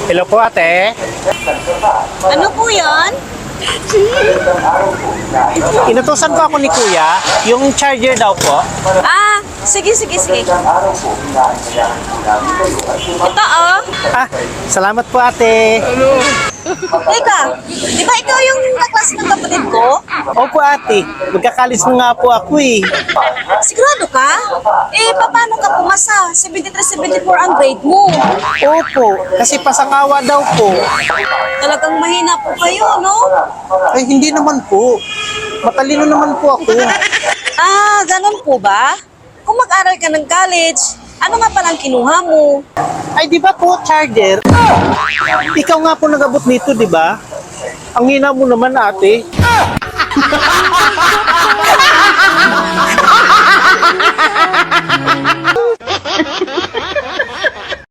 Hello po ate. Ano po yan? Inutusan ko ako ni kuya, yung charger daw po. Ah, sige. Ito oh. Ah, salamat po ate. Teka, di ba ikaw yung kaklase ng kapatid ko? Opo ate, magkakalis na nga po ako eh. Sigurado ka? Eh, paano ka pumasa? 73-74 ang grade mo. Opo, kasi pasangawa daw po. Talagang mahina po kayo, no? Ay hindi naman po. Matalino naman po ako. Ah, ganun po ba? Kung mag-aral ka ng college, ano nga palang kinuha mo? Ay di ba po, charger? Ikaw nga po nag-abot nito, di ba? Ang hina mo naman ate.